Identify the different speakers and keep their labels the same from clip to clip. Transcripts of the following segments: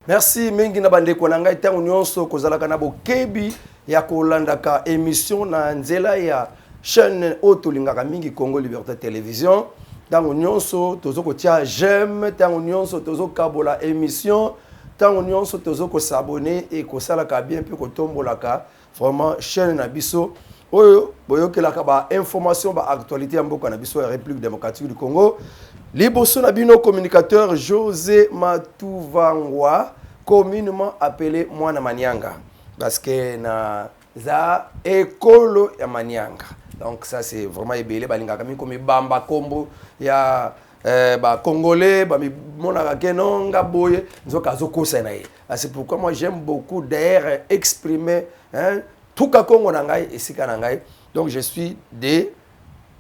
Speaker 1: Merci mingi na bande konanga tango nyonso kozalaka na bokebi ya kolandaka émission na nzela ya chaîne otolingaka mingi Congo Liberté Télévision. Tango nyonso tozoko tia j'aime, tango nyonso tozoko kabola émission, tango nyonso tozoko s'abonner et ko salaka bien pe ko tombolaka vraiment chaîne na biso. Oyo boyokelaka ba information ba actualité ya mboka na biso ya République démocratique du Congo. Liboso na bino communicateur José Matuvangwa, communément appelé Mwana Manianga, parce que na za école ya Manianga. Donc ça c'est vraiment ébélé balinga kami comme bamba kombo ya ba congolais ba mi monaka kenonga boye nzoka zokosa na ye. C'est pourquoi moi j'aime beaucoup d'ailleurs exprimer tout ka Congo na ngai esika na ngai. Donc je suis de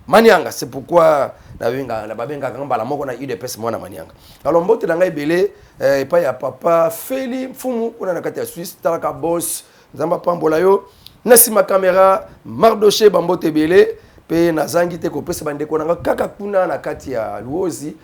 Speaker 1: Manianga, c'est pourquoi la babenga ngamba moko na UDPS Mwana Manianga. Alors mbote na ngai belé pa ya papa Feli Mfumu kuna na kati ya Suisse talaka boss nzamba pambola yo nasima caméra Mardoché bambote belé pe nazangi te ko pesa bande konanga kaka kuna na kati ya Luozi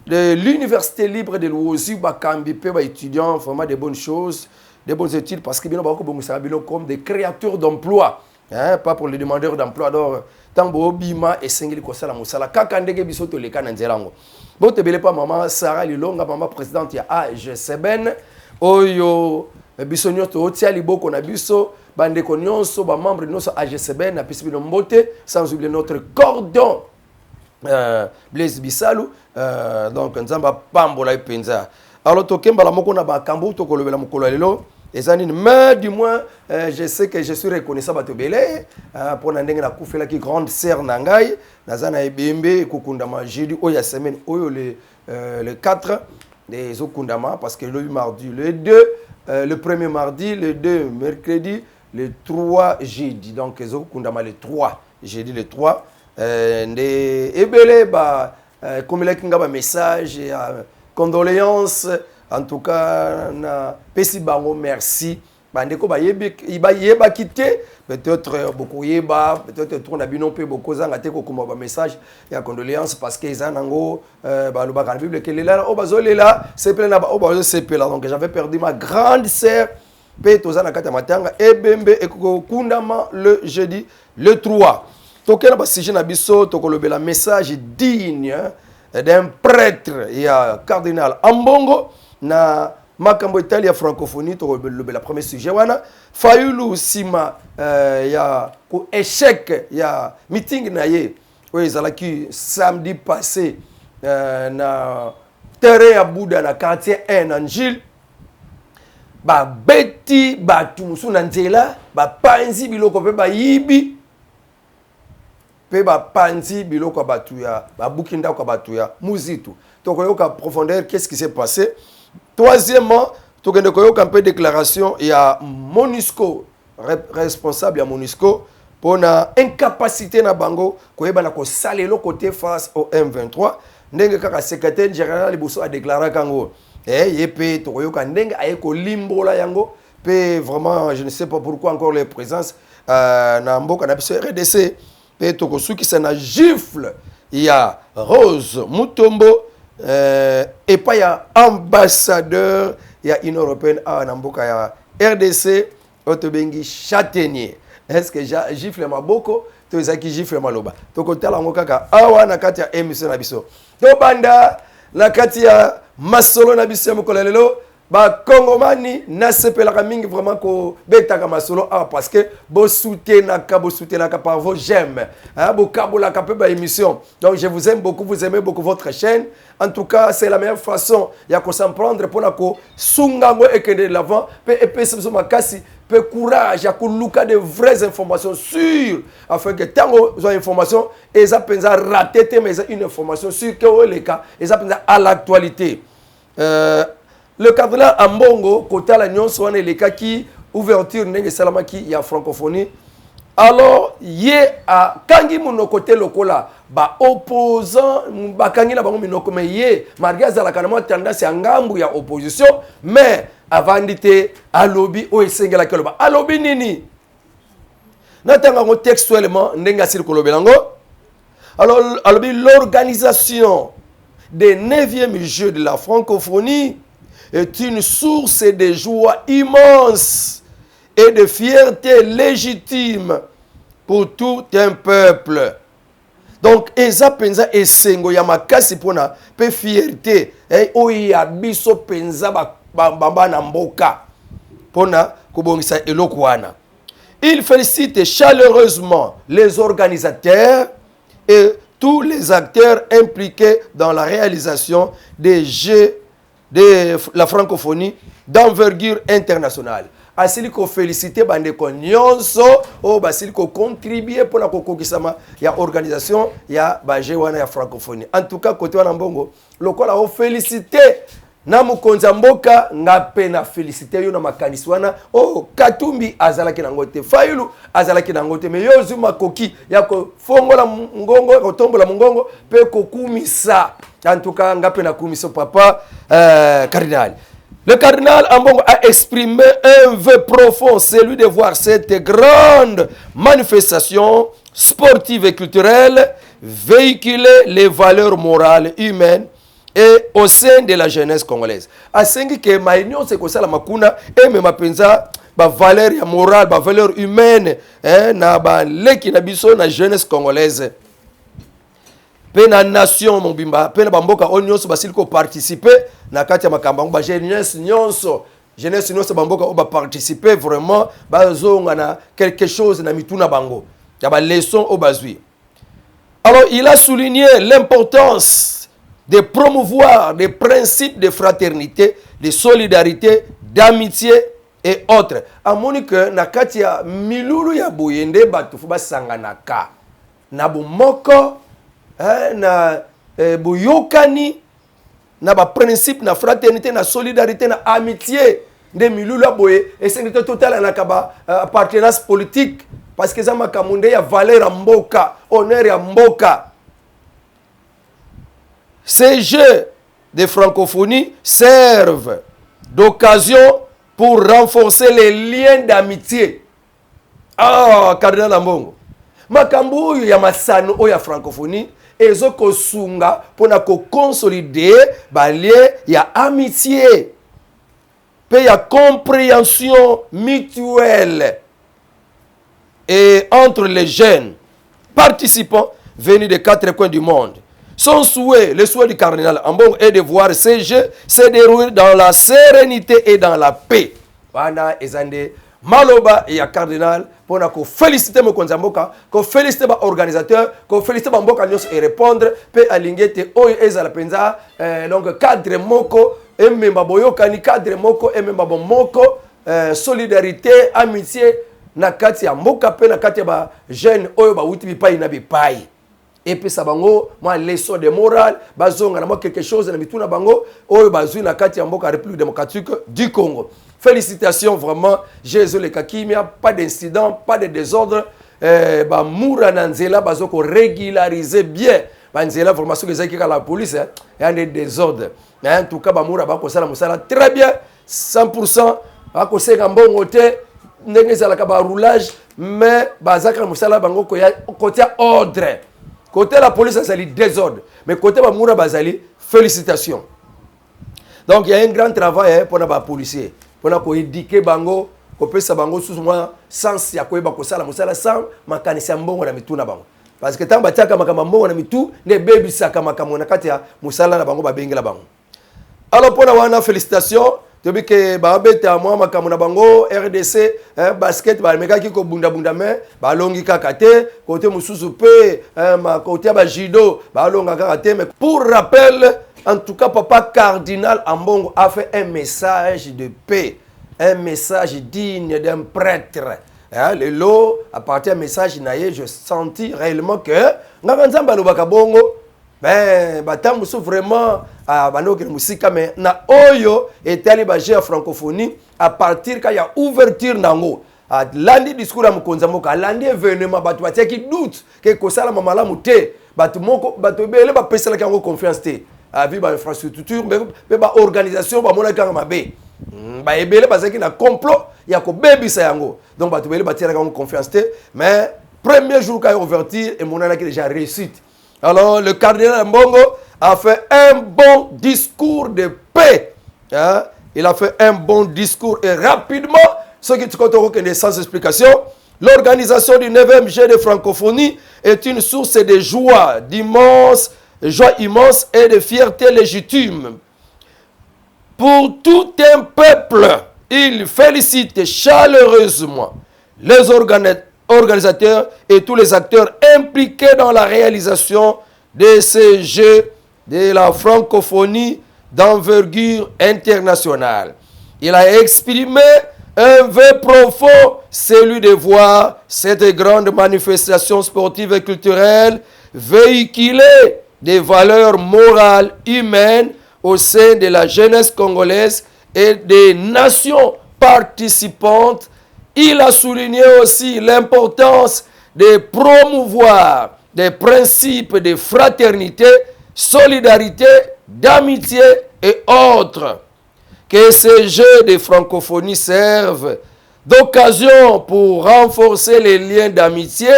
Speaker 1: de l'université libre de Luozi bakambi pe ba étudiants vraiment des bonnes choses, des bonnes études parce que bino ba ko bongusa bilo comme des créateurs d'emploi. Pas pour les demandeurs d'emploi d'or tambo bima et singeli ko sala musala kaka ndenge biso to leka na nzelango bote bele pa mama Sarah Lilonga mama présidente ya AGCBN oyo biso nyoto otia liboko na biso bande ko nyonso ba membre nyonso AGCBN na pisi bino mbote sans oublier notre cordon Blaise Bisalou donc nzamba pambola ipenza alors tokemba la moko na ba kambu to kolobela mokolo lelo. Mais du moins, je sais que je suis reconnaissant à Tobélé pour n'andeng na koufela qui grande sœur nangai nazana ebembe kokundama jeudi oya semaine oyo le 4 des okundama parce que le mardi le 2 le premier mardi le 2 mercredi le 3 jeudi donc les okundama le 3 jeudi le 3 de ebele ba comme la kinga ba message condoléances. En tout cas, pesi bango merci. Bandeko ba yeba quitter peut-être beaucoup yeba peut-être trop na bino pe beaucoup zanga te ko kuma ba message ya condoléances parce que izanango ba lo ba kan bible que là o bazolela c'est plein na ba o bazo c'est plein donc j'avais perdu ma grande sœur pe tozana kata matanga ebembe e ko kundama le jeudi le 3. Tokela ba sujet na biso tokolobela message digne d'un prêtre ya cardinal Ambongo na makambo Italia francophonie to la premier sujet wana fayulu sima ya ko échec ya meeting na ye oyo ezalaki samedi passé na terrain ya Buda na quartier 1 na Njil ba beti batu musu na nzela ba panzi biloko pe ba yibi pe ba panzi biloko batu ya ba bukinda ko batu ya muzitu to koyoka profondeur qu'est-ce qui s'est passé. Troisièmement, tu as un peu de déclaration, il y a MONUSCO, responsable de MONUSCO, pour la incapacité na bango, ko saler le côté face au M23. Ndenge kaka secrétaire général Liboso a déclaré kango. Yepe to yoka ndenge ayeko limbola yango, pe vraiment je ne sais pas pourquoi encore les présences na mboka na biso RDC, pe to ko suki ça na gifle. Il y a Rose Mutombo et pas il y a ambassadeur, il y a une européenne à Namboka, il y a RDC, Otobengi Châtaignier. Est-ce que gifle ma boko, to ezaki gifle ma loba. To kotala ngokaka awa na kati ya émission na biso. To banda la kati ya masolo na biso mokolelelo ba kongomani na sepelaka mingi vraiment ko betaka masolo parce que bo soutenaka par vos j'aime bo kabolaka pe ba émission. Donc je vous aime beaucoup, vous aimez beaucoup votre chaîne. En tout cas, c'est la meilleure façon ya ko s'en prendre pour na ko sungango et que de l'avant et pe so makasi pe courage ya ko luka de vraies informations sûres afin que tango zo information et ça penza raté mais une information sûre que les cas et ça penza à l'actualité. Le cardinal Ambongo, côté la Nyon, soit les cas qui ouverture n'enge salama qui y a francophonie. Alors, yé a kangi mon côté lokola, ba opposant, ba kangi la bango minoko mais yé, malgré ça la kanama tendance à ngambu ya opposition, mais avant d'être à lobby ou esengela keloba. À lobby nini? Natanga ngo textuellement n'enga circolo belango. Alors, à lobby l'organisation des 9e Jeux de la francophonie est une source de joie immense et de fierté légitime pour tout un peuple. Donc, eza penza esengo ya makasi pona pe fierté oyo ya biso penza bamba na mboka pona kobongisa eloko wana. Il félicite chaleureusement les organisateurs et tous les acteurs impliqués dans la réalisation des Jeux de la francophonie d'envergure internationale. Asili ko féliciter bande ko nyonso o basili ko contribuer pour la kokokisama ya organisation ya baje wana ya francophonie. En tout cas côté wana mbongo lokola o féliciter na mukonza mboka ngape na féliciter yo na makanisi wana o Katumbi azalaki na ngote Fayulu azalaki na ngote me yo zuma koki ya ko fongola ngongo ko tombola mungongo pe ko kumisa. En tout cas ngape na kumiso papa cardinal. Le cardinal Ambongo a exprimé un vœu profond, celui de voir cette grande manifestation sportive et culturelle véhiculer les valeurs morales humaines et au sein de la jeunesse congolaise. Asengi ke maïnion se ko sala makuna et me mapenza ba valeur ya morale, ba valeur humaine na ba leki na biso na jeunesse congolaise. Pena nation mobimba pena bamboka onyoso basiliko participer na kati ya makamba ba jeunesse nyonso bamboka o ba participer vraiment bazonga na quelque chose na mituna bango ya ba leçon au bazui. Alors il a souligné l'importance de promouvoir des principes de fraternité, de solidarité, d'amitié et autres. Amoni que na kati ya milulu ya boyende batu fu basanganaka na bomoko na boyokani na ba principe na fraternité na solidarité na amitié de milula boye et c'est total na kaba appartenance politique parce que ça makamunde ya valeur ya mboka honneur ya mboka. Ces jeux de francophonie servent d'occasion pour renforcer les liens d'amitié. Ah, cardinal Ambongo makambo ya masano o ya francophonie ezo kosunga pona ko consolider ba lien ya amitié pe ya compréhension mutuelle et entre les jeunes participants venus des 4 coins du monde. Son souhait, le souhait du cardinal Ambongo est de voir ces jeux se dérouler dans la sérénité et dans la paix. Wana ezande maloba ya cardinal pona ko féliciter mokonza mboka, ko féliciter ba organisateur, ko féliciter ba mboka nyos et répondre pe alingete oyo ezala penza donc cadre moko ememba boyoka ni cadre moko ememba moko solidarité amitié na kati ya mboka pe na kati ya ba jeune oyo ba wuti bipai na bipai. Et puis ça bango moi leçon de morale bazonga na moi quelque chose na mituna bango oyo bazui na kati ya mboka République démocratique du Congo. Félicitations vraiment Jésus le Kakimia, pas d'incident, pas de désordre ba mura na nzela bazoko régulariser bien ba nzela formation ezaki ka la police y a des désordres. Mais en tout cas ba mura ba ko sala musala très bien 100% ba ko seka mbongo te ndenge zala ka ba roulage mais bazaka musala bango ko ya côté ordre. Côté la police, ça dit désordre. Mais côté Bamoura Bazali, félicitations. Donc il y a un grand travail pour les policiers. Pour éduquer Bango, pour que Bango sous moi, sans ya quoi bakosala musala sans makanisi mbongo na mituna bango. Parce que tant bataka makambo na mitu, les baby saka makambo na kati ya musala na bango babengela bango. Alors pour wana félicitations. Tobi ke babeta moi makambo na bango RDC basket ba meka ki ko bunda bunda me ba longi kaka te côté mususu pe ma côté ba judo ba longa kaka te. Mais pour rappel en tout cas papa cardinal Ambongo a fait un message de paix, un message digne d'un prêtre. Le lot à partir d'un message naie je senti réellement que nganzamba lobaka bongo ben batam musu vraiment à banoke musika mais na oyo etali ba jeu francophonie à partir quand il y a ouverture nango à lundi discours à mukonza moka lundi événement batu batia ki doute que kosala mamala muté batu moko batu bele ba pesela kango confiance té à vie ba infrastructure mais ba organisation ba mona kanga mabe ba ebele bazaki na complot ya ko bebisa yango donc batu bele batia kango confiance té mais premier jour quand ouverture et monana qui déjà réussite. Alors, le cardinal Ambongo a fait un bon discours de paix il a fait un bon discours et rapidement, ce qui te compte sans explication, l'organisation du 9e G de francophonie est une source de joie immense et de fierté légitime. Pour tout un peuple, il félicite chaleureusement les organisateurs et tous les acteurs impliqués dans la réalisation de ces Jeux de la francophonie d'envergure internationale. Il a exprimé un vœu profond, celui de voir cette grande manifestation sportive et culturelle véhiculer des valeurs morales, humaines au sein de la jeunesse congolaise et des nations participantes. Il a souligné aussi l'importance de promouvoir des principes de fraternité, solidarité, d'amitié et autres. Que ces Jeux de francophonie servent d'occasion pour renforcer les liens d'amitié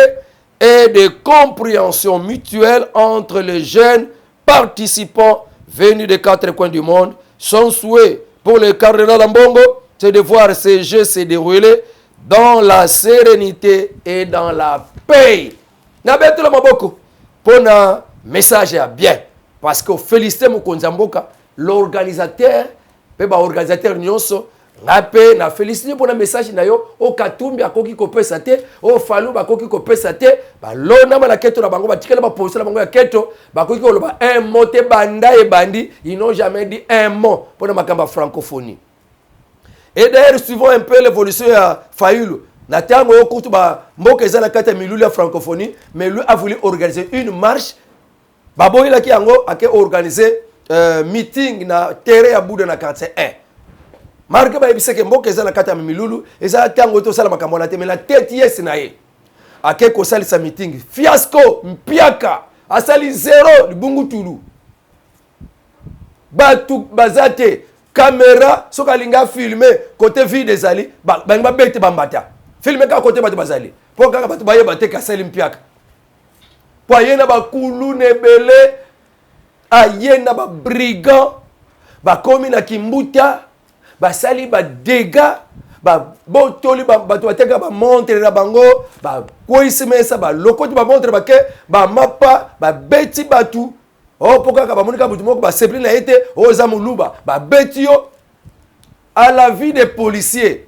Speaker 1: et de compréhension mutuelle entre les jeunes participants venus des 4 coins du monde. Son souhait pour le cardinal Ambongo, c'est de voir ces Jeux se dérouler dans la sérénité et dans la paix. Nabetu la maboko pour un message bien parce que félicité Mokonzi Mboka, l'organisateur organisateur nyonso ngape na félicité pour un message na yo o Katumbi akoki kopesa te o Falu bakoki kopesa te ba lona mala keto na bango batikela ba position na bango ya keto bakoki koloba un mot te banda et bandi, ils n'ont jamais dit un mot pour la makamba francophonie. Et d'ailleurs suivant un peu l'évolution ya Fayulu na tango o kutu ba mboka ezala kata milulu ya francophonie, mais lui a voulu organiser une marche babo ila ki yango ake organiser meeting na terre ya Buda na 41. Marque ba ebiseke mboka ezala kata milulu ezala tango to sala makambo na te mais la tête yes na ye ake ko salisa meeting fiasco mpiaka asali zéro libungu tulu batu bazate caméra soka linga filmer côté vide ezali ba bete bambata filmer ka côté batu bazali pour kaka batu baye bate ka sali mpiaka po yena ba kulu nebele ayena ba brigand ba komi na Kimbuta ba sali ba dégâts ba botoli ba batu bateka ba montre na bango ba koisemesa ba lokoti ba montre ba ke ba mapa ba beti batu o poka ka ba monika butu moko ba sepli na ete o za muluba ba beti yo à la vie des policiers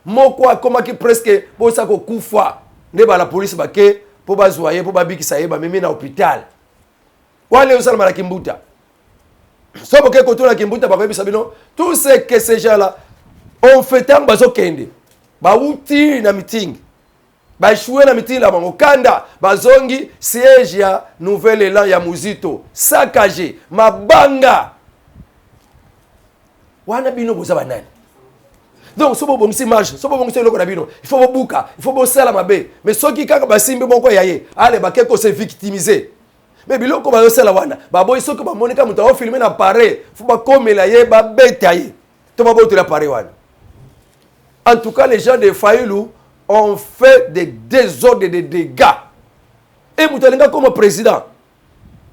Speaker 1: moko akoma ki presque bosa ko kufa ne ba la police ba ke po ba zoyer po ba bikisa ye ba memi na hôpital wale osala mala Kimbuta. So que quand on Kimbuta ba sabino tout ce que ces gens-là ont fait tant bazo kende ba uti na meeting ba chouer na meeting la bango kanda bazongi siège ya nouvel élan ya muzito saccagé mabanga wana bino boza banani. Donc so bo ngisi marche so bo ngisi loko na bino il faut buka il faut bo sala mabe mais so ki kaka basimbi moko yaye ale ba keko se victimiser. Mais biloko ba yosela wana ba boy soko ba monika muta o filmer na pare fu ba komela ye ba beta ye to ba boto la pare wana. En tout cas les gens de Fayulu ont fait des désordres, des dégâts et mutalenga comme président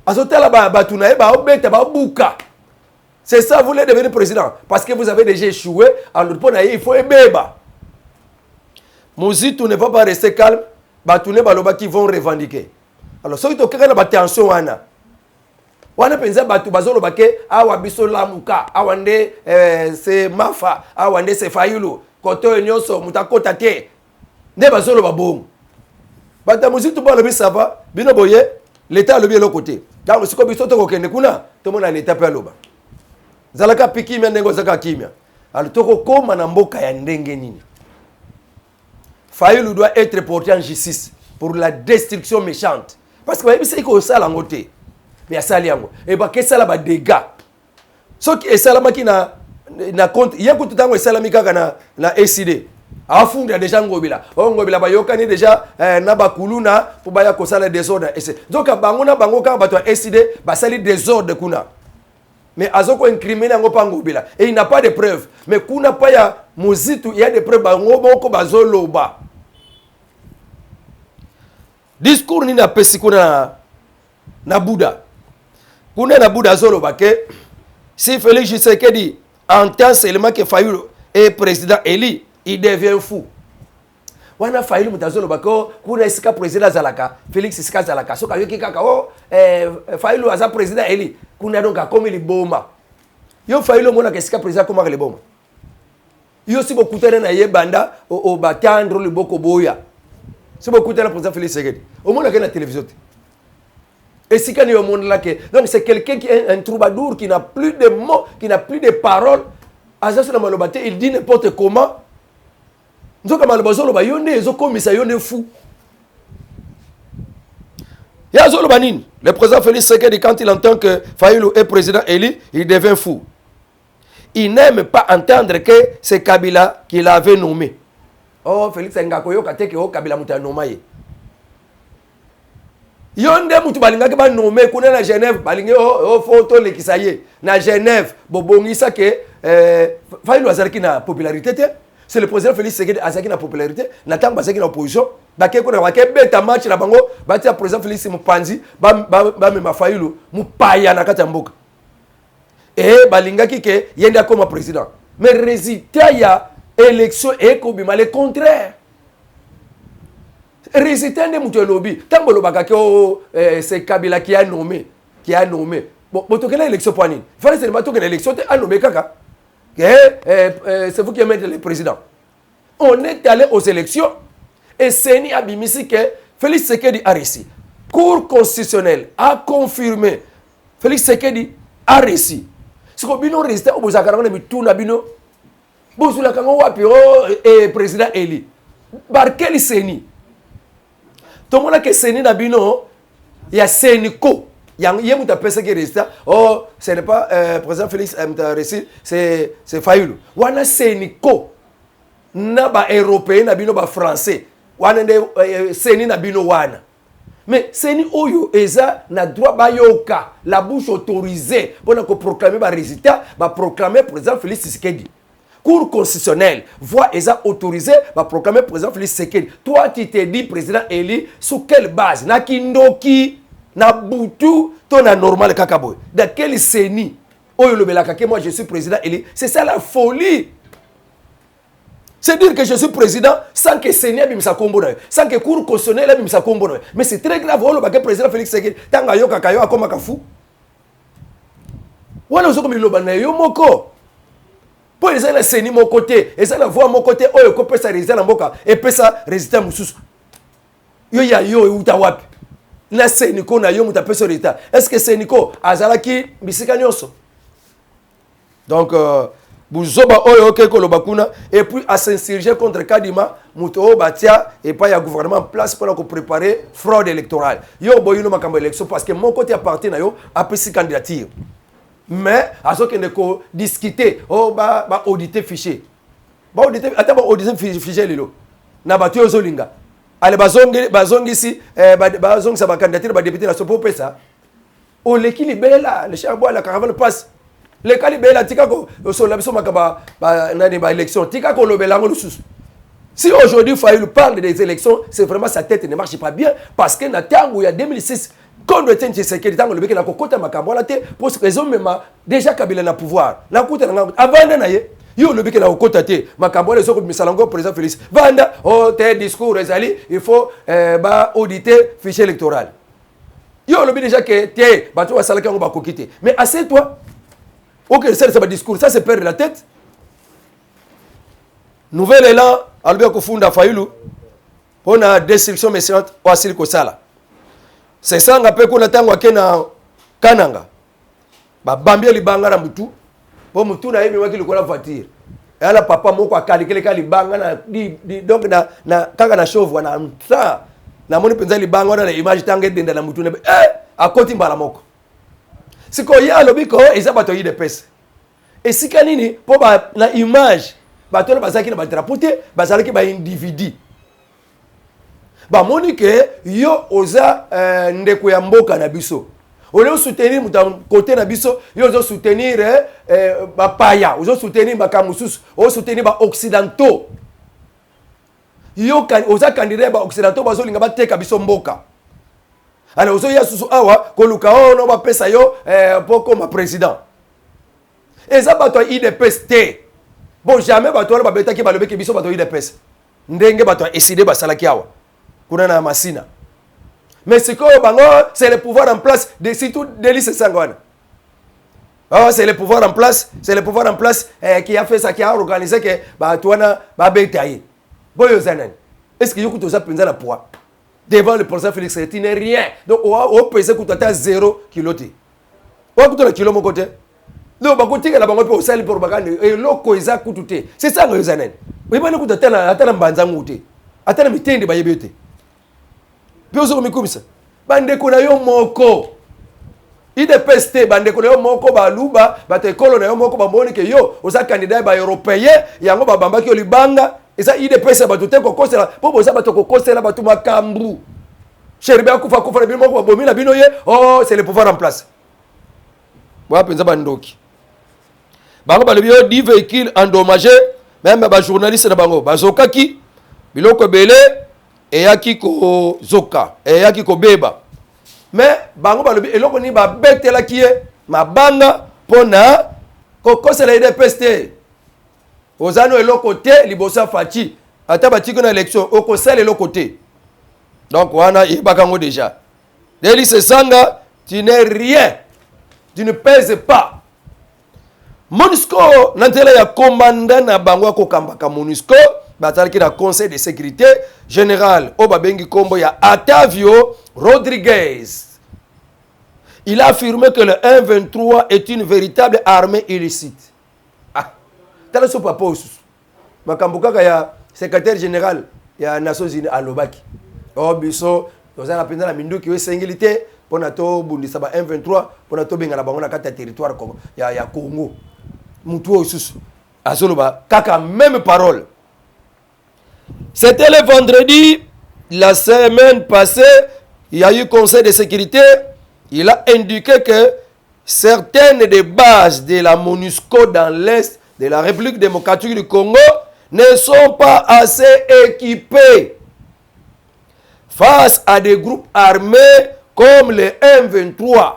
Speaker 1: azotela ba tuna ye ba obeta ba buka. C'est ça vous voulez devenir président parce que vous avez déjà échoué en le pona il faut ebeba. Mozitu ne va pas rester calme ba tune ba loba qui vont revendiquer. Alors, ceux qui ont une tension, wana penza batu bazolo bake awa biso lamuka awande c'est mafa awande c'est Fayulu koto nyonso mutakota te nde bazolo babongo bata muzitu ba lobi sava bino boye l'état lobi le côté donc siko biso to kokende kuna to mona l'état pe loba zalaka pikimia ndengo zaka kimia alors to kokoma na mboka ya ndenge nini. Fayulu doit être porté en justice pour la destruction méchante. Parce que c'est que ça langote mais ça liango et ba que ça la ba dégâts ce qui est salamaki na compte il y a tout tango salami kaka na SID afunda déjà ngobila ngobila ba yokani déjà na bakuluna pour ba ya ko sala désordre donc bango na bango ka bato SID ba sali désordre kuna mais azoko incriminer ngo pangobila et il n'a pas de preuves mais kuna pa ya muzitu il y a des preuves bango boko bazoloba. Discours ni na pesi kuna na Buda. Kuna na Buda zolo bake si Félix Tshisekedi entend seulement que Fayulu est président élu, il devient fou. Wana Fayulu mutazolo bako kuna isika président Zalaka, Félix isika Zalaka. So kayoki kaka Fayulu aza président élu, kuna donc comme il boma. Yo Fayulu mona isika président comme il boma. Yo si bokutana na ye banda o batandro le boko boya. Si bokutana président Félix Tshisekedi. Au monde na télévision. Et si quand il y a un monde là que donc c'est quelqu'un qui est un troubadour qui n'a plus de mots, qui n'a plus de paroles. Azasa na malobate, il dit n'importe comment. Nzoka malobazo loba yonde ezokomisa yonde fou. Ya zo loba nini? Le président Félix Tshisekedi quand il entend que Fayulu est président élu, il devient fou. Il n'aime pas entendre que c'est Kabila qui l'avait nommé. Oh Félix Ngakoyo kateke o Kabila muta nomaye. Yonde mutu balingaki ba nommé kuna na Genève balingi photo lekisaye na Genève bobongisa que Fayulu azalaki na popularité te. C'est le président Félix Tshisekedi azalaki na popularité na tango bazalaki na opposition bakeko na bakebeta match na bango bati ya président Félix Mupanzi ba mema Fayulu mupaya na kati ya mboka et balingaki ke yende akoma président mais résultat ya élection ekobima le contraire. Résultat de mutu lobby tango lobaka ke c'est Kabila qui a nommé bon botokela élection pour nini fallait c'est bato que l'élection a nommé kaka c'est vous qui mettez le président. On est allé aux élections et Seni Abimisi que Félix Tshisekedi a réussi. Cour constitutionnelle a confirmé Félix Tshisekedi a réussi. Ce que bino résultat au Bozakaranga mituna bino bozula kango wapi et président Eli. Barkeli Seni. Tout le monde que Seni na bino ya Seniko. Yé mouta pesa qui résultat. Oh, ce n'est pas président Félix réussi, c'est Fayulu. Wana Seniko. Na ba européen na bino ba français. Wana nde Seni na bino wana. Mais Seni oyo eza na droit ba yoka la bouche autorisée pour na ko proclamer ba résultat, ba proclamer président Félix Tshisekedi. Cour constitutionnelle voit eza autorisé ba proclamer président Félix Tshisekedi. Toi tu te dis président élu sur quelle base? Na kindoki na butu to na normal kakaboy. Dans quel Seni oyo le belaka que moi je suis président élu? C'est ça la folie. C'est dire que je suis président sans que Seigneur bimisa kombo na, sans que cour constitutionnelle bimisa kombo na. Mais c'est très grave le baké président Félix Tshisekedi tanga yo kakayo akoma kafu. Wala ozoko miloba na yo moko. Po eza na Seni mon côté, eza na voix mon côté oyo ko pesa résultat na mboka et pesa résultat mususu. Yo ya yo uta wapi? Na Seni ko na yo muta pesa résultat. Est-ce que Seni ko azalaki bisika nyonso? Donc Bouzoba oyo ke koloba kuna et puis à s'insurger contre Kadima muto batia et pas y a gouvernement en place pour préparer fraude électorale. Yo boyuno makambo élection parce que mon côté appartient na yo a pris candidature. Mais à ce que ne ko discuter ba auditer fichier. Ba auditer ata ba auditer fichier lelo. Na batio zolinga. Ale bazongi si bazongi sa ba candidature ba député na sopo pesa. O lekili bela le cher bois la caravane passe. Le calibé la tika ko so la biso makaba nani ba élection tika ko lobelango lususu. Si aujourd'hui Fayulu parle des élections, c'est vraiment sa tête ne marche pas bien parce que na tango il y a 2006 quand le temps Tshisekedi tango le beke na kokota makambo la te pour raison même déjà Kabila na pouvoir. Na kuta na avant na ye yo le beke na kokota te makambo les autres misalango président Félix. Vanda oh tes discours ezali il faut ba auditer fichier électoral. Yo le déjà que te ba to salaka ngo ba kokite. Mais assieds-toi. Ok, ça c'est un discours, ça c'est perdre la tête. Nouvel élan, Albert Kofunda Fayulu, pour la destruction méchante au Asili Kosala. C'est ça, on appelle qu'on attend à Kananga. Bambia libanga na mutu, pour mutu na yemi waki lukola voiture. Et là papa moko akali kele kali banga na donc na kanga na chauve na ça. Na moni penza libanga na image tangue denda na mutu na akoti mbala moko. Si ko ya lobi ko eza bato yi de pesa. Et si kanini po ba na image bato na bazaki na drapeau te bazalaki ba individu. Ba moni ke yo oza ndeko ya mboka na biso. Ole soutenir muta côté na biso yo ozo soutenir ba paya, ozo soutenir ba kamususu, ozo soutenir ba occidentaux. Yo kan oza candidat ba occidentaux bazo linga ba teka biso mboka. Alors, vous avez awa koluka no ba pesa yo pour comme président. eza bato IDPS te. Bon jamais bato wana babeta ki balobe ke biso bato IDPS. Ndenge bato eside basalaki awa. Kuna na masina. Mais ce que bango c'est le pouvoir en place de surtout Délice Sangwana. Oh, c'est le pouvoir en place, c'est le pouvoir en place qui a fait ça, qui a organisé que bato wana babetaye. Boyo zanen. Est-ce que yokuto za penza la poids devant le président Félix Tshisekedi n'est rien. Donc au pèse coûte à 0 kg. Au coûte le kilo mon côté. Donc ba côté la bango pe au sali pour bagane et loko eza coûte. C'est ça ngo zanen. Oui ba coûte atana mbanza nguté. Atana mitende ba yebete. Puis ozo mikumisa. Bande ko na yo moko. Ide peste bande ko na yo moko ba luba ba te kolo na yo moko ba moni ke yo oza candidat ba européen yango ba bamba ki olibanga. Et ça, il est pressé à battre ko kosela pour ça battre ko kosela battre makambu. Cheribia kufa kufa bino ko bomi la bino ye oh c'est le pouvoir en place. Wa penza bandoki. Bango ba le bio 10 véhicules endommagés même ba journaliste na bango bazokaki biloko belé et yaki ko zoka et yaki ko beba. Mais bango ba le bio eloko ni ba betela ki e mabanga pona ko kosela ide peste. Ozano et l'autre côté, libosa fachi. Ata batiko na élection, au conseil et l'autre côté. Donc, wana ibakango déjà. Délice Sanga, tu n'es rien. Tu ne pèses pas. MONUSCO, nantela ya commandant na bangwa ko kambaka MONUSCO, batalaki na conseil de sécurité général Obabengi Kombo ya Atavio Rodriguez. Il a affirmé que le 1-23 est une véritable armée illicite. Tala so papa osusu makambuka ya secrétaire général ya Nations Unies alobaki o biso tozana penza na minduki we singilité pona to bundisa ba M23 pona to benga na bango na kata territoire Congo ya Congo mutu osusu azoloba kaka même parole. C'était le vendredi la semaine passée, il y a eu conseil de sécurité, il a indiqué que certaines des bases de la MONUSCO dans l'est de la République démocratique du Congo ne sont pas assez équipés face à des groupes armés comme les M23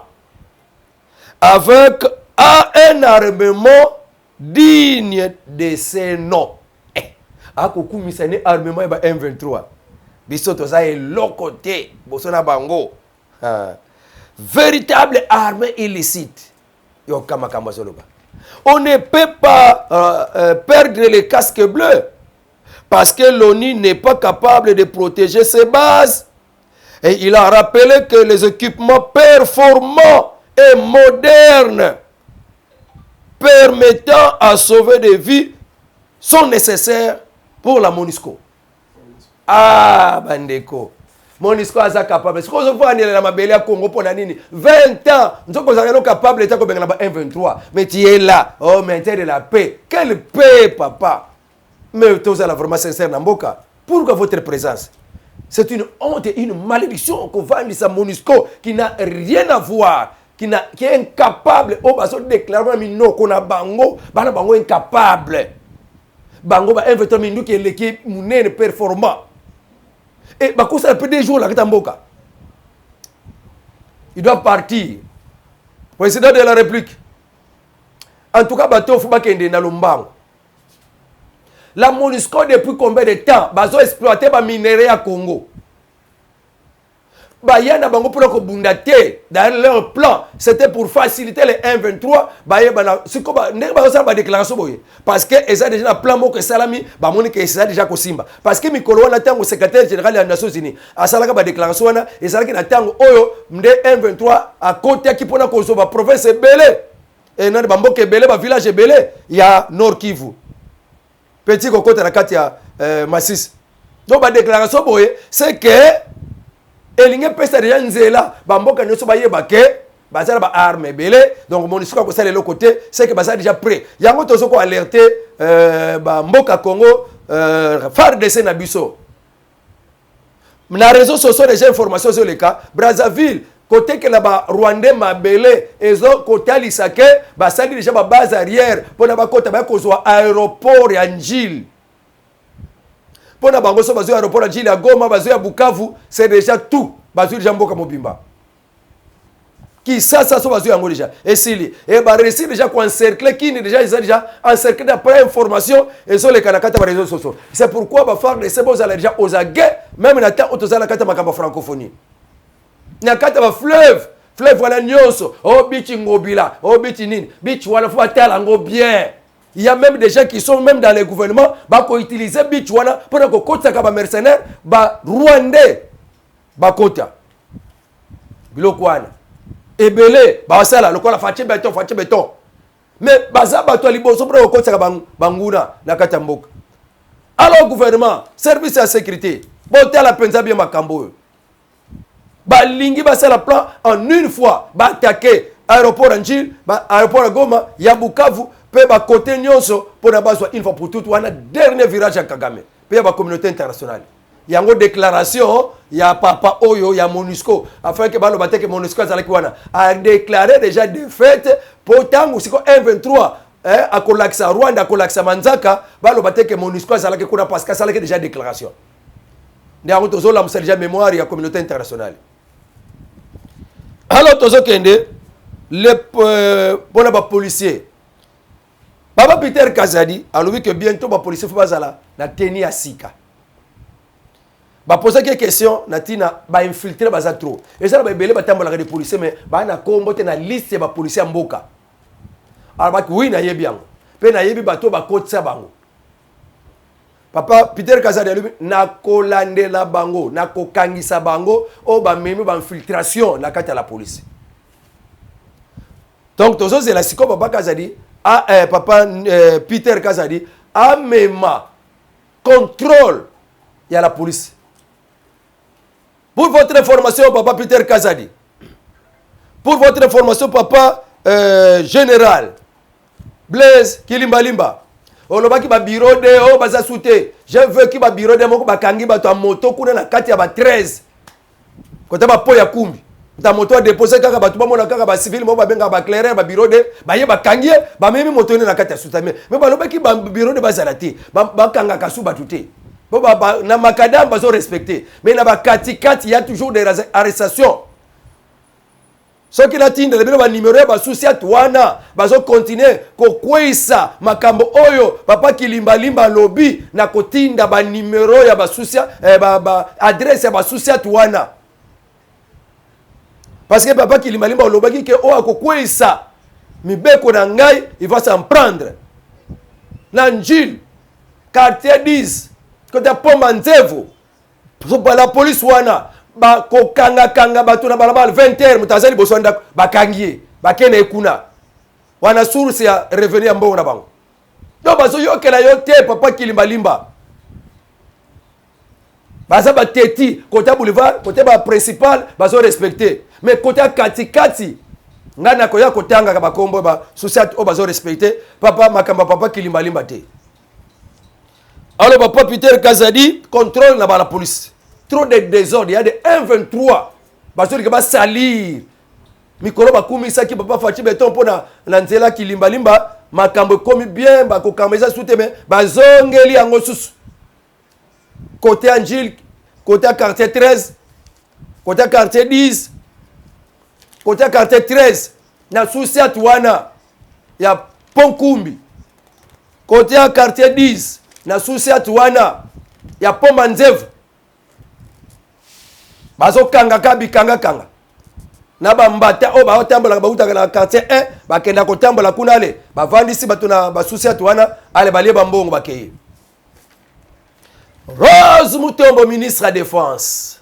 Speaker 1: avec un armement digne de ces noms. Akoku misane armement ba M23. Bisoto za lokote bosona bango. Véritable armée illicite. Yo kama kama soloba. On ne peut pas perdre les casques bleus parce que l'ONU n'est pas capable de protéger ses bases. Et il a rappelé que les équipements performants et modernes permettant à sauver des vies sont nécessaires pour la MONUSCO. Ah, bandeko. MONUSCO est capable. Si vous voyez la mabele à Congo pour 20 ans, nous sommes capables d'être comme M23. Mais tu es là, oh, maintien de la paix. Quelle paix, papa? Mais tu es vraiment sincère, Namboka. Pourquoi votre présence? C'est une honte et une malédiction qu'on va dire à MONUSCO qui n'a rien à voir, qui est incapable. Oh, bah, ça déclare qu'on a bango, bango incapable. Bango, bah, M23 qui est l'équipe mounée performant. Et bah, ça fait des jours là, il doit partir. Président de la République. En tout cas, bateau faut pas qu'il y ait dans la MONUSCO depuis combien de temps bazo exploiter ba minerais à Congo. Ba yana bango pour ko bundate dans leur plan, c'était pour faciliter les M23, ba yeba c'est comme ndenge ba ça ba déclaration boye parce que ils ont déjà un plan moko salami ba moni que ça déjà ko simba parce que mikolo wana tango secrétaire général des Nations Unies asalaka ba déclaration wana ezalaki na tango oyo mde M23 à côté qui pona ko zo ba province belé et na ba mboka belé ba village belé ya Nord Kivu petit côté na kati ya Masisi. Donc ba déclaration boye c'est que elinge pesa déjà nzela ba mboka nyoso ba yeba ke bazala ba arme belé donc MONUSCO ko sala le côté c'est que bazala déjà prêt yango tozo ko alerter ba mboka Congo FARDC na biso na réseaux sociaux des informations sur le cas Brazzaville côté que là-bas Rwandais mabele ezo côté alisake basali déjà ba base arrière pour na ba kota ba kozwa aéroport ya Njili. Pour na bango so bazo aéroport ya Njili ya Goma bazo ya Bukavu c'est déjà tout bazo déjà mboka mobimba. qui ça so bazo yango déjà et s'il et ba réussir déjà ko encercler qui déjà ils ont déjà encerclé d'après information et sur les kanakata ba réseaux sociaux. C'est pourquoi ba faire de ces beaux aller déjà aux aguets même na temps autozala kata makamba francophonie na kata ba fleuve voilà nyonso oh bichi ngobila oh bichi nini bichi wana faut atala ngo bien. Il y a même des gens qui sont même dans les gouvernements ba ko utiliser bichi wana pour ko kota ka ba mercenaires ba rwandais ba kota biloko wana ebele basala lokola fache béton mais baza bato liboso pour ko kota ka banguna na kata mboka. Alors gouvernement service à sécurité bote la penza bien makambo balingi basala plan en une fois ba attaquer aéroport Anjil aéroport Goma ya Bukavu pe ba côté nyonso pour na bazwa une fois pour toutes wana dernier virage à Kagame pe ba communauté internationale yango déclaration ya papa oyo ya MONUSCO afin que balo bateke MONUSCO azalaki wana a déclaré déjà des fêtes pour tangu siko M23 akolakisa Rwanda akolakisa Manzaka balo bateke MONUSCO azalaki kuna parce que azalaki déjà déclaration ndango tozola msalija mémoire ya communauté internationale. Alors tozo kende les bona ba policier Baba Peter Kazadi alobi que bientôt ba policier faut bazala na teni ya sika ba poser quelques questions natina ba infiltrer baza trop et ça ba belé ba tambola des policiers mais ba na kombo te na liste ba policiers mboka alors ba oui na yebi yango pe na yebi bato ba kotsa bango Papa Peter Kazadi alobi na kolandela bango na kokangisa bango o ba memi ba infiltration na kati ya la police. Donc tozo c'est la siko Papa Kazadi Papa Peter Kazadi a même contrôle il y a la police. Pour votre information Papa Peter Kazadi. Pour votre information Papa général Blaise Kilimbalimba. Olobaki ba bureau de o baza souté. Je veux ki ba bureau de moko bakangi bato a moto kuna na kati ya ba 13. Kota ba po ya kumbi. Ta moto a déposé kaka bato ba mona kaka ba civil mo ba benga ba clairer ba bureau de ba ye ba kangi ba memi moto ni na kati ya soutame. Mais ba lobaki ba bureau de bazalati. Ba kanga kasu batuté. Bo ba na makadam bazo respecter. Mais na ba kati il y a toujours des arrestations. Ce qui l'attend le bino ba numéro ba souciat wana bazo continuer ko kwesa makambo oyo papa Kilimbalimba lobby na kotinda ba numéro ya ba souciat ba adresse ya ba souciat wana parce que papa Kilimbalimba lobaki que o akokwesa mibeko na ngai il va s'en prendre Nanjil quartier 10 côté Pomba Nzevu la police wana ba kokanga bato na balabala 20h mutazali bosonda bakangie bakene kuna wana source ya revenu ya mbongo na bango do bazo yokela yote papa Kilimbalimba baza ba teti côté boulevard côté ba principal bazo respecter mais côté katikati ngana ko ya kotanga ka bakombo ba société o bazo respecter papa makamba papa Kilimbalimba te. Alors papa Peter Kazadi contrôle na ba la police. Trop de désordre, il y a des 1-23. Parce que va salir. Mikolo ba kumisa ki papa fachi beton pona na nzela Kilimbalimba makambo komi bien ba ko kameza souteme ba zongeli yango susu. Côté Anjil, côté quartier 13, côté quartier 10, côté quartier 13 na soucia tuana ya Ponkumbi. Côté quartier 10 na soucia tuana ya Pomba Nzevu. Bazo kanga kanga na bambata o ba otambola ba utaka na quartier 1 bakenda ko tambola kuna ale bavandisi bato na basusi atuana ale balie bambongo bakeye. Rose Mutombo ministre à défense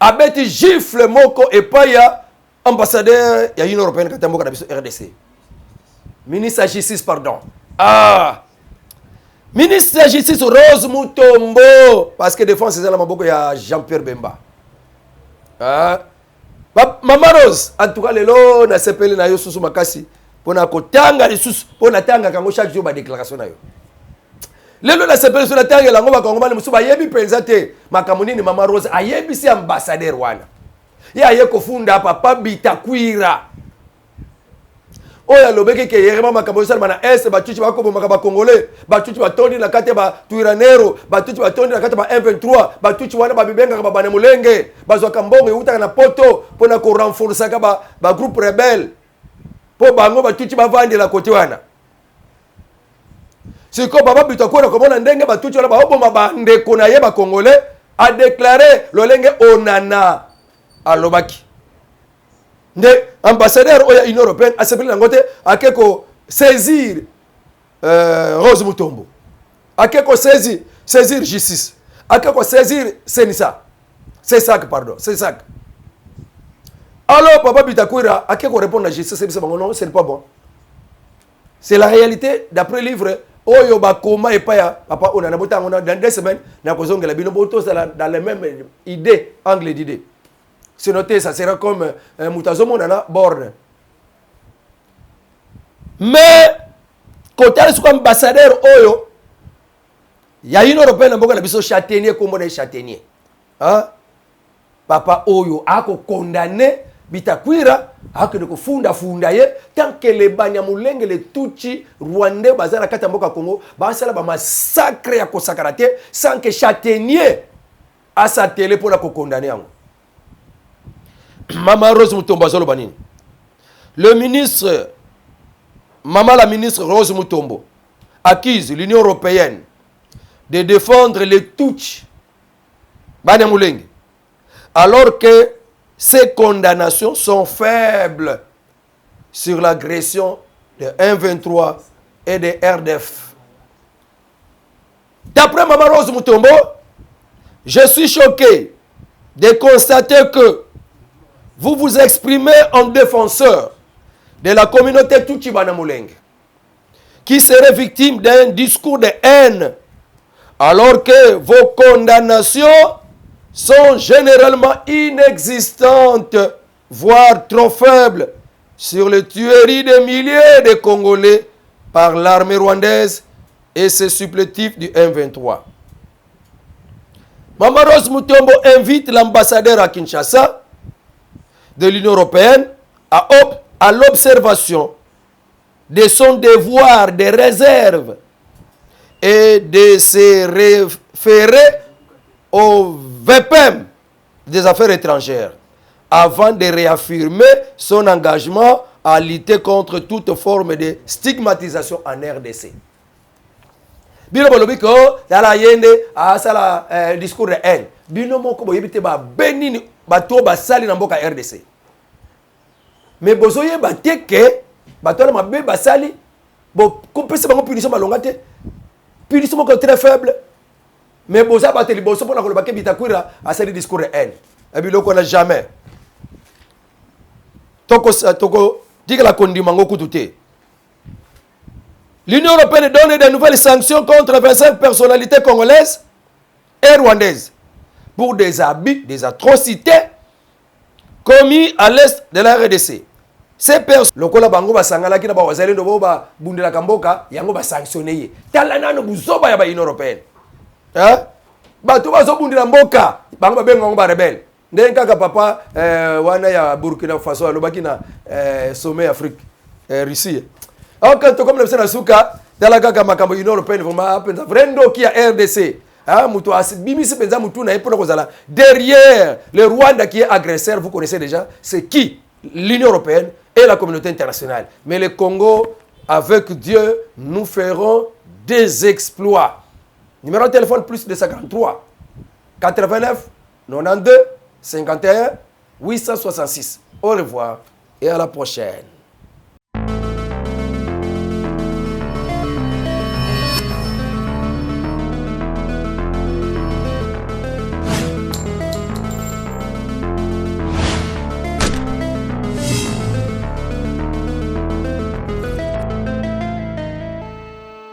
Speaker 1: abeti gifle moko epaya ambassadeur ya Union européenne katamboka na biso RDC ministre à justice pardon ministre de la justice Rose Mutombo parce que défense c'est la maboko ya Jean-Pierre Bemba. Mama Rose en tout cas lelo na sepeli na yo susu makasi pona kotanga lisusu pona tanga kango chaque jour ba déclaration na yo. Lelo na sepeli sur la tanga lango ba kango ba musu ba yebi penza te makambo nini Mama Rose ayebi si ambassadeur wana. Ya ye kofunda papa Bitakwira. oya lobeke ke yerema makambo sala mana est batuchi bakobo makaba congolais batuchi batondi na kate ba tuiranero batuchi batondi na kate ba M23 batuchi wana babibenga ba bana mulenge bazwaka mbongo utaka na poto pona ko renforcer ka ba groupe rebelle po bango batuchi bavandi la côté wana siko baba bitakona komona ndenge batuchi wana baoboma bande kona ye ba congolais a déclaré lolenge onana alobaki nde ambassadeur oya Union européenne a sepeli nango te akeko saisir Rose Mutombo akeko saisir justice akeko saisir Senisa CESAC pardon CESAC alors papa Bitakwira akeko répondre à justice c'est bon non c'est pas bon c'est la réalité d'après livre oyo bakoma et pas papa on a botango dans 2 semaines na kozongela bino boto dans les mêmes idées angle d'idées. C'est noté, ça sera comme Moutazomo Nana Borne. Mais, quand tu es ambassadeur Oyo, il y a une européenne qui est châtaignier comme on est châtaignier. Hein? Papa Oyo a condamné Bitakwira a funda tant que les Banyamulenge les Tutsi Rwandais bazala katamboka Congo basala ba massacre ya kosakarate sans que châtaignier a sa télé pour la condamner. Maman Rose Mutombo Zolobanini. Le ministre, Maman la ministre Rose Mutombo, accuse l'Union européenne de défendre les Tutsis, Banyamulenge, alors que ces condamnations sont faibles sur l'agression de M23 et de RDF. D'après Maman Rose Mutombo, je suis choqué de constater que vous vous exprimez en défenseur de la communauté Tutsi Banyamulenge, qui serait victime d'un discours de haine, alors que vos condamnations sont généralement inexistantes, voire trop faibles, sur les tueries de milliers de Congolais par l'armée rwandaise et ses supplétifs du M23. Maman Rose Mutombo invite l'ambassadeur à Kinshasa de l'Union européenne à l'observation de son devoir de réserve et de se référer au VPM des affaires étrangères avant de réaffirmer son engagement à lutter contre toute forme de stigmatisation en RDC. Bino bolobiko yala yende asala discours de haine. Bino moko boyebite ba benini bato basali na mboka RDC. Mais bozoye bateke bato na mabe basali bo kopesa bango punition balongate. Punition moko très faible. Mais boza bateli boso pona ko lobake Bitakwira asali discours de haine. Et biloko na jamais. Toko diga la kondimango kutute. L'Union européenne donne de nouvelles sanctions contre 25 personnalités congolaises et rwandaises pour des abus, des atrocités commis à l'est de la RDC. Ces personnes, lokola bango basangala kina ba wazali ndo ba bundela kamboka yango ba sanctionner. Tala nano buzoba ya ba Union européenne. Hein? Bato bazo bundela mboka bango ba benga ba rebelle. Ndenge kaka papa wana ya Burkina Faso alobaki na sommet Afrique Russie. Alors quand comme le na suka tala kaka makambo Union européenne vraiment vrendo qui a RDC. Ah, mutu bimisi penza mutu na epona kozala derrière le Rwanda qui est agresseur, vous connaissez déjà, c'est qui? L'Union européenne et la communauté internationale. Mais le Congo, avec Dieu, nous ferons des exploits. Numéro de téléphone plus de 53 89 92 51 866. Au revoir et à la prochaine.